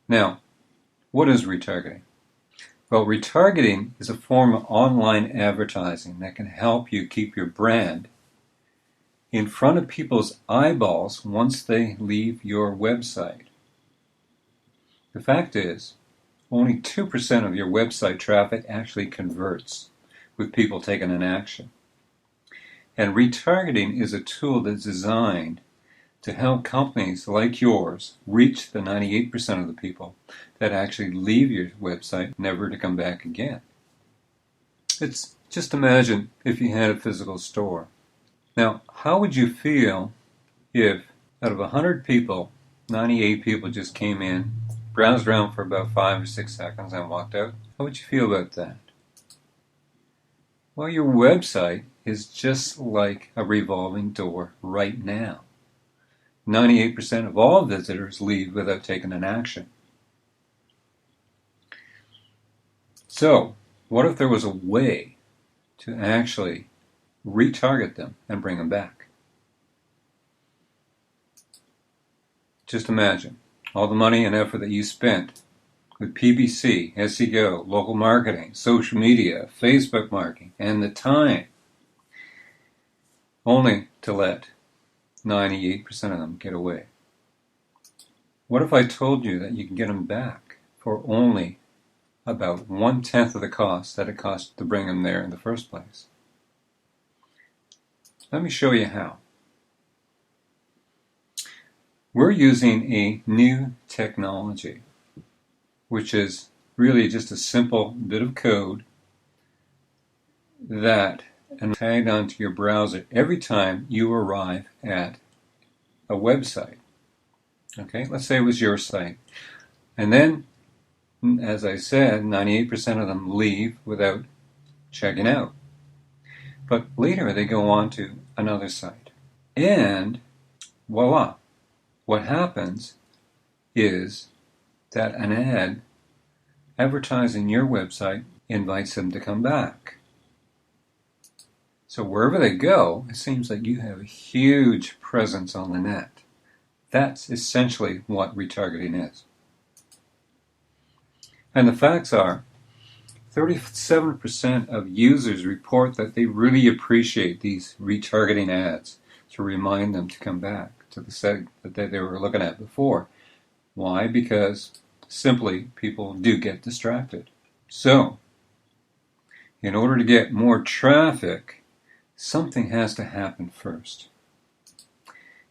Now, what is retargeting? Well, retargeting is a form of online advertising that can help you keep your brand in front of people's eyeballs once they leave your website. The fact is, only 2% of your website traffic actually converts with people taking an action. And retargeting is a tool that's designed to help companies like yours reach the 98% of the people that actually leave your website never to come back again. It's just imagine if you had a physical store. Now, how would you feel if out of 100 people, 98 people just came in, browsed around for about 5 or 6 seconds and walked out? How would you feel about that? Well, your website is just like a revolving door right now. 98% of all visitors leave without taking an action. So, what if there was a way to actually retarget them and bring them back? Just imagine all the money and effort that you spent with PPC, SEO, local marketing, social media, Facebook marketing, and the time, only to let 98% of them get away. What if I told you that you can get them back for only about 1/10 of the cost that it cost to bring them there in the first place? Let me show you how. We're using a new technology, which is really just a simple bit of code that is tagged onto your browser every time you arrive at a website. Okay, let's say it was your site. And then, as I said, 98% of them leave without checking out. But later they go on to another site. And voila, what happens is that an ad advertising your website invites them to come back. So wherever they go, it seems like you have a huge presence on the net. That's essentially what retargeting is. And the facts are, 37% of users report that they really appreciate these retargeting ads to remind them to come back to the site that they were looking at before. Why? Because simply people do get distracted. So, in order to get more traffic, something has to happen first.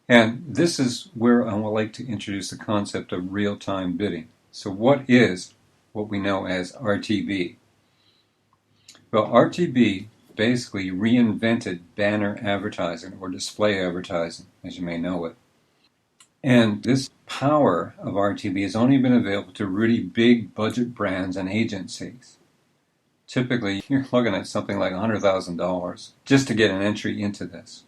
And this is where I would like to introduce the concept of real-time bidding. So what is what we know as RTB? Well, RTB basically reinvented banner advertising or display advertising, as you may know it. And this power of RTB has only been available to really big budget brands and agencies. Typically, you're looking at something like $100,000 just to get an entry into this.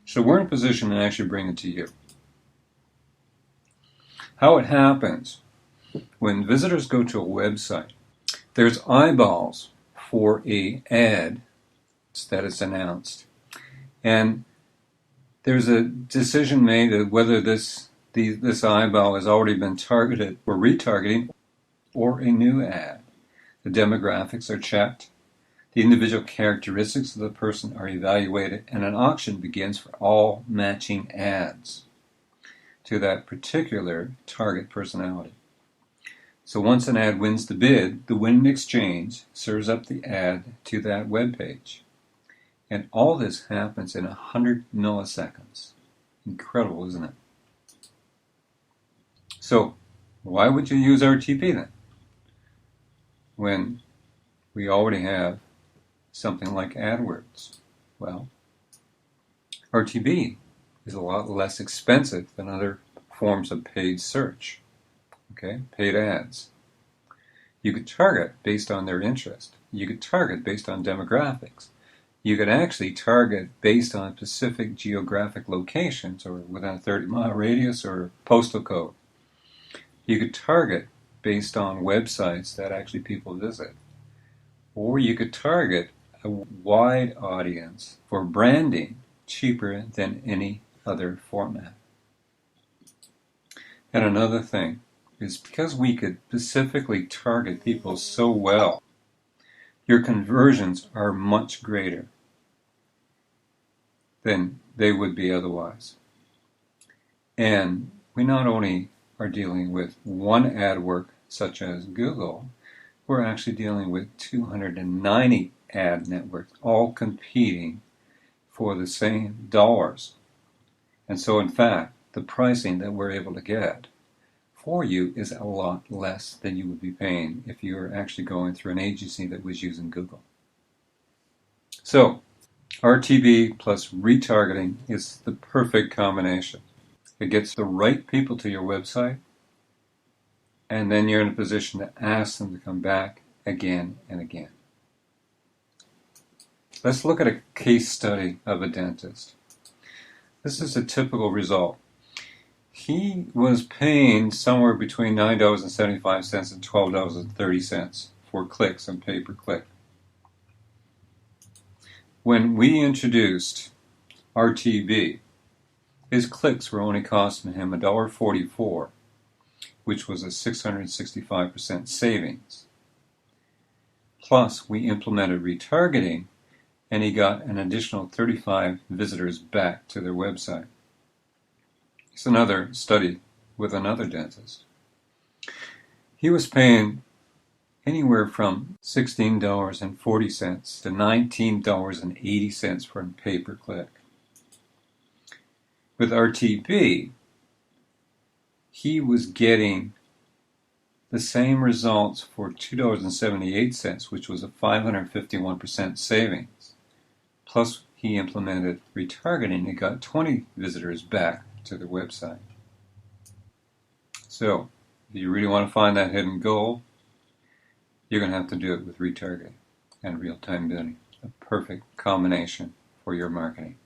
So we're in a position to actually bring it to you. How it happens, when visitors go to a website, there's eyeballs for an ad that is announced. And there's a decision made of whether this eyeball has already been targeted for retargeting or a new ad. The demographics are checked, the individual characteristics of the person are evaluated, and an auction begins for all matching ads to that particular target personality. So once an ad wins the bid, the winning exchange serves up the ad to that web page. And all this happens in 100 milliseconds. Incredible, isn't it? So why would you use RTB then, when we already have something like AdWords? Well, RTB is a lot less expensive than other forms of paid search, okay, paid ads. You could target based on their interest. You could target based on demographics. You could actually target based on specific geographic locations or within a 30-mile radius or postal code. You could target based on websites that actually people visit. Or you could target a wide audience for branding cheaper than any other format. And another thing is because we could specifically target people so well, your conversions are much greater than they would be otherwise. And we not only are dealing with one ad work such as Google, we're actually dealing with 290 ad networks all competing for the same dollars. And so in fact, the pricing that we're able to get for you is a lot less than you would be paying if you were actually going through an agency that was using Google. So, RTB plus retargeting is the perfect combination. It gets the right people to your website, and then you're in a position to ask them to come back again and again. Let's look at a case study of a dentist. This is a typical result. He was paying somewhere between $9.75 and $12.30 for clicks and pay-per-click. When we introduced RTB, his clicks were only costing him $1.44, which was a 665% savings. Plus, we implemented retargeting, and he got an additional 35 visitors back to their website. It's another study with another dentist. He was paying anywhere from $16.40 to $19.80 for pay-per-click. With RTB, he was getting the same results for $2.78, which was a 551% savings. Plus, he implemented retargeting and got 20 visitors back to their website. So, if you really want to find that hidden goal, you're going to have to do it with retargeting and real-time bidding. A perfect combination for your marketing.